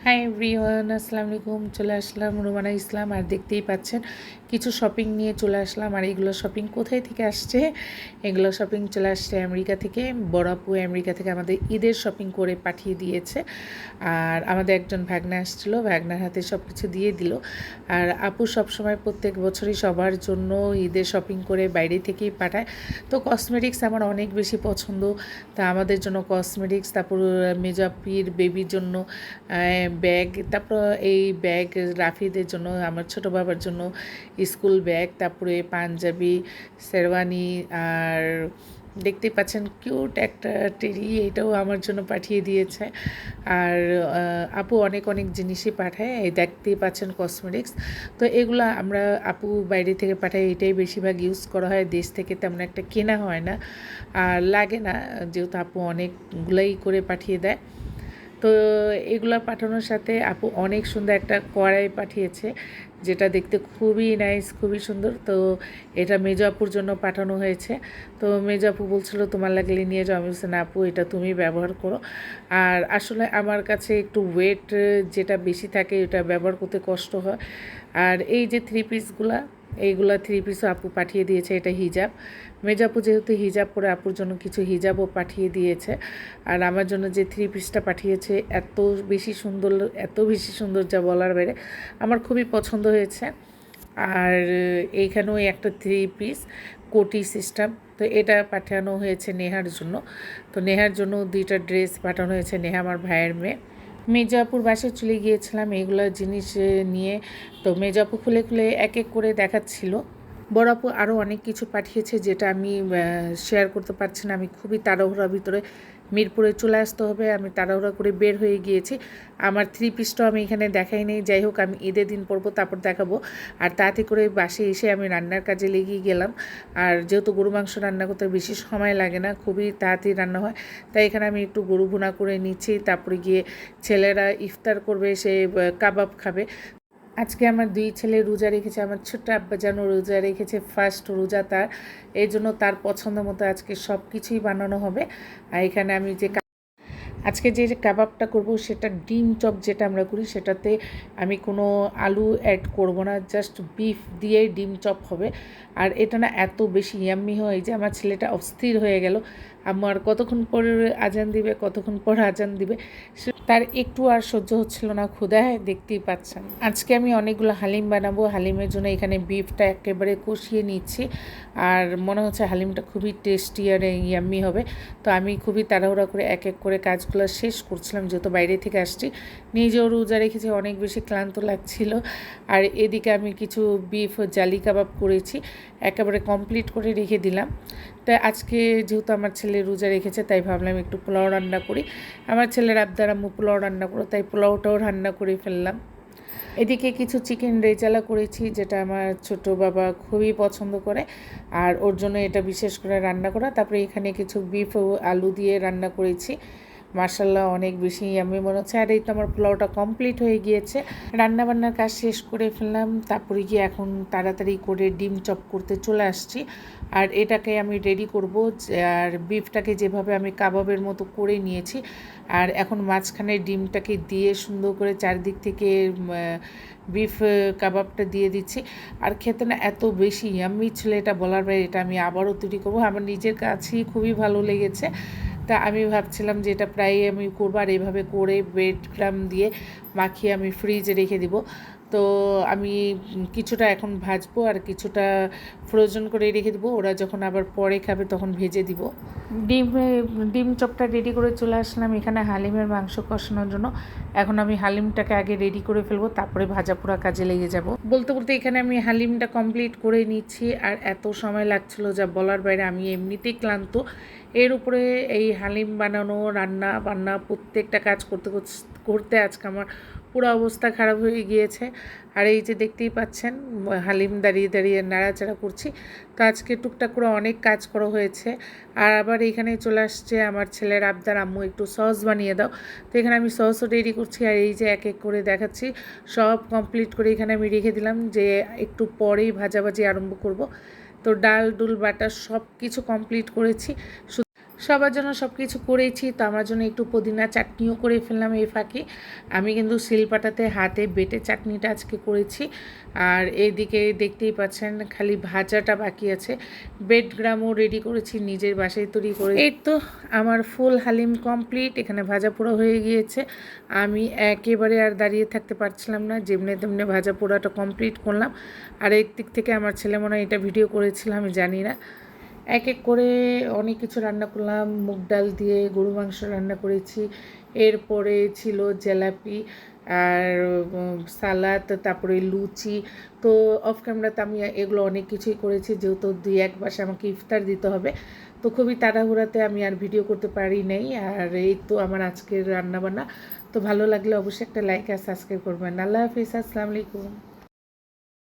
Hi everyone, আসসালামু আলাইকুম। চলে আসলাম রুমানা ইসলাম, আর দেখতেই পাচ্ছেন কিছু শপিং নিয়ে চলে আসলাম। আর এগুলো শপিং কোথায় থেকে আসছে? এগুলো শপিং চলে আসছে আমেরিকা থেকে। বড় আপু আমেরিকা থেকে আমাদের ঈদের শপিং করে পাঠিয়ে দিয়েছে। আর আমাদের একজন ভাগনা আসছিলো, ভাগনার হাতে সব কিছু দিয়ে দিল। আর আপু সবসময় প্রত্যেক বছরই সবার জন্য ঈদের শপিং করে বাইরে থেকেই পাঠায়। তো কসমেটিক্স আমার অনেক বেশি পছন্দ, তা আমাদের জন্য কসমেটিক্স, তারপর মেজাপির বেবির জন্য ব্যাগ, তারপর এই ব্যাগ রাফিদের জন্য, আমার ছোটো বাবার জন্য স্কুল ব্যাগ, তারপরে পাঞ্জাবি, শেরওয়ানি, আর দেখতেই পাচ্ছেন কিউট একটা টেরি, এটাও আমার জন্য পাঠিয়ে দিয়েছে। আর আপু অনেক অনেক জিনিসই পাঠায়, এই দেখতেই পাচ্ছেন কসমেটিক্স। তো এগুলো আমরা আপু বাইরে থেকে পাঠাই, এটাই বেশিরভাগ ইউজ করা হয়, দেশ থেকে তেমন একটা কেনা হয় না আর লাগে না, যেহেতু আপু অনেকগুলাই করে পাঠিয়ে দেয়। তো এগুলো পাঠানোর সাথে আপু অনেক সুন্দর একটা কড়াই পাঠিয়েছে, যেটা দেখতে খুবই নাইস, খুবই সুন্দর। তো এটা মেজো আপুর জন্য পাঠানো হয়েছে। তো মেজো আপু বলছিল তোমার লাগলে নিয়ে যাও, আমি বলছি না আপু, এটা তুমি ব্যবহার করো। আর আসলে আমার কাছে একটু ওয়েট যেটা বেশি থাকে এটা ব্যবহার করতে কষ্ট হয়। আর এই যে থ্রি পিসগুলা, এইগুলা থ্রি পিসও আপু পাঠিয়ে দিয়েছে, এটা হিজাব। মেজাপু যেহেতু হিজাব পরে আপুর জন্য কিছু হিজাবও পাঠিয়ে দিয়েছে। আর আমার জন্য যে থ্রি পিসটা পাঠিয়েছে এত বেশি সুন্দর, এত বেশি সুন্দর যা বলার বাইরে, আমার খুবই পছন্দ হয়েছে। আর এইখানেও একটা থ্রি পিস কোটি সিস্টেম, তো এটা পাঠানো হয়েছে নেহার জন্য। তো নেহার জন্য দুইটা ড্রেস পাঠানো হয়েছে, নেহা আমার ভাইয়ের মেয়ে। মেজাপুর বাসায় চলে গিয়েছিলাম এগুলো জিনিস নিয়ে। তো মেজাপু খুলে খুলে এক এক করে দেখাচ্ছিল। বড় আপু আরও অনেক কিছু পাঠিয়েছে, যেটা আমি শেয়ার করতে পারছি না, আমি খুবই তাড়াহুড়ার ভিতরে মিরপুরে চলে আসতে হবে, আমি তাড়াহুড়া করে বের হয়ে গিয়েছি। আমার থ্রি পিসটাও আমি এখানে দেখাই নেই, যাই হোক আমি ঈদের দিন পরবো, তারপর দেখাবো। আর তাড়াতাড়ি করে বাসে এসে আমি রান্নার কাজে লেগে গেলাম। আর যেহেতু গরু মাংস রান্না করতে বেশি সময় লাগে না, খুবই তাড়াতাড়ি রান্না হয়, তাই এখানে আমি একটু গরু ভুনা করে নিচ্ছি। তারপরে গিয়ে ছেলেরা ইফতার করবে, সে কাবাব খাবে। আজকে আমার দুই ছেলে রোজা রেখেছে, আমার ছোট্ট আব্বাজানও রোজা রেখেছে, ফার্স্ট রোজা তার। এই জন্য তার পছন্দ মতো আজকে সব কিছুই বানানো হবে। আর এখানে আমি যে আজকে যে কাবাবটা করব সেটা ডিম চপ যেটা আমরা করি, সেটাতে আমি কোনো আলু অ্যাড করব না, জাস্ট বিফ দিয়েই ডিম চপ হবে। আর এটা না এত বেশি ইয়াম্মি হয় যে আমার ছেলেটা অস্থির হয়ে গেল, আমার কতক্ষণ পর আজান দিবে, কতক্ষণ পর আজান দিবে, তার একটু আর সহ্য হচ্ছিল না, ক্ষুধায় দেখতেই পাচ্ছেন। আজকে আমি অনেকগুলো হালিম বানাবো, হালিমের জন্য এখানে বিফটা একেবারে কষিয়ে নিচ্ছি। আর মনে হচ্ছে হালিমটা খুবই টেস্টি আর ইয়াম্মি হবে। তো আমি খুবই তাড়াহুড়া করে এক এক করে কাজগুলো শেষ করছিলাম, যেহেতু বাইরে থেকে আসছি, নিজেও রোজা রেখেছি, অনেক বেশি ক্লান্ত লাগছিল। আর এদিকে আমি কিছু বিফ জালি কাবাব করেছি, একেবারে কমপ্লিট করে রেখে দিলাম। তাই আজকে যেহেতু আমার ছেলে রোজা রেখেছে, তাই ভাবলাম একটু পোলাও রান্না করি। আমার ছেলের আবদার আম্মু পোলাও রান্না করো, তাই পোলাওটাও রান্না করে ফেললাম। এদিকে কিছু চিকেন রেজালা করেছি, যেটা আমার ছোট বাবা খুবই পছন্দ করে, আর ওর জন্য এটা বিশেষ করে রান্না করা। তারপরে এখানে কিছু বিফ ও আলু দিয়ে রান্না করেছি, মার্শাল্লাহ অনেক বেশি আমি মনে হচ্ছে। আর এই তো আমার পোলাওটা কমপ্লিট হয়ে গিয়েছে, রান্নাবান্নার কাজ শেষ করে ফেললাম। তারপরে গিয়ে এখন তাড়াতাড়ি করে ডিম চপ করতে চলে আসছি। আর এটাকে আমি রেডি করব, আর বিফটাকে যেভাবে আমি কাবাবের মতো করে নিয়েছি, আর এখন মাঝখানে ডিমটাকে দিয়ে সুন্দর করে চারদিক থেকে বিফ কাবাবটা দিয়ে দিচ্ছি। আর খেতে না এত বেশি ইয়াম্মি ছিল, এটা বলার বাইরে, এটা আমি আবারও তৈরি করবো, আমার নিজের কাছেই খুবই ভালো লেগেছে। তা আমি ভাবছিলাম যে এটা প্রায় আমি করবো, আর এভাবে করে ব্রেড ক্রাম দিয়ে মাখিয়ে আমি ফ্রিজে রেখে দিব। তো আমি কিছুটা এখন ভাজবো আর কিছুটা ফ্রোজেন করে রেখে দেবো, ওরা যখন আবার পরে খাবে তখন ভেজে দিব। ডিম চপটা রেডি করে চলে আসলাম এখানে হালিমের মাংস কষানোর জন্য। এখন আমি হালিমটাকে আগে রেডি করে ফেলবো, তারপরে ভাজা পোড়া কাজে লেগে যাব। বলতে বলতে এখানে আমি হালিমটা কমপ্লিট করে নিচ্ছি, আর এত সময় লাগছিল যা বলার বাইরে, আমি এমনিতেই ক্লান্ত, এর উপরে এই হালিম বানানো, রান্না বান্না প্রত্যেকটা কাজ করতে করতে আজকে আমার পুরো অবস্থা খারাপ হয়ে গিয়েছে। আর এই যে দেখতেই পাচ্ছেন হালিম দাঁড়িয়ে দাঁড়িয়ে নাড়াচাড়া করছি। তো আজকে টুকটাক করে অনেক কাজ করা হয়েছে। আর আবার এখানে চলে আসছে আমার ছেলের আবদার, আম্মু একটু সস বানিয়ে দাও। তো এখানে আমি সসও রেডি করছি, আর এই যে এক এক করে দেখাচ্ছি, সব কমপ্লিট করে এখানে আমি রেখে দিলাম, যে একটু পরেই ভাজাভাজি আরম্ভ করব। তো ডাল ডুল বাটা সব কিছু কমপ্লিট করেছি, সবার জন্য সব কিছু করেছি, তো আমার জন্য একটু পুদিনা চাটনিও করে ফেললাম এই ফাঁকে। আমি কিন্তু শিলপাটাতে হাতে বেটে চাটনিটা আজকে করেছি। আর এইদিকে দেখতেই পাচ্ছেন খালি ভাজাটা বাকি আছে। ব্রেড গ্রামও রেডি করেছি, নিজের বাসায় তৈরি করে। এই তো আমার ফুল হালিম কমপ্লিট, এখানে ভাজা পোড়া হয়ে গিয়েছে। আমি একেবারে আর দাঁড়িয়ে থাকতে পারছিলাম না, যেমনি তেমনি ভাজা পোড়াটা কমপ্লিট করলাম। আর এক দিক থেকে আমার ছেলে মনে হয় এটা ভিডিও করেছিল, আমি জানি না। এক এক করে অনেক কিছু রান্না করলাম, মুগ ডাল দিয়ে গরু মাংস রান্না করেছি, এরপরে ছিল জিলাপি আর সালাদ, তারপরে লুচি। তো অফ ক্যামেরাতে আমি এগুলো অনেক কিছুই করেছি, যেহেতু 2-1 মাসে আমাকে ইফতার দিতে হবে, তো খুবই তাড়াহুড়াতে আমি আর ভিডিও করতে পারি নাই। আর এই তো আমার আজকের রান্নাবান্না। তো ভালো লাগলে অবশ্যই একটা লাইক আর সাবস্ক্রাইব করবেন। আল্লাহ হাফিজ, আসসালামু আলাইকুম।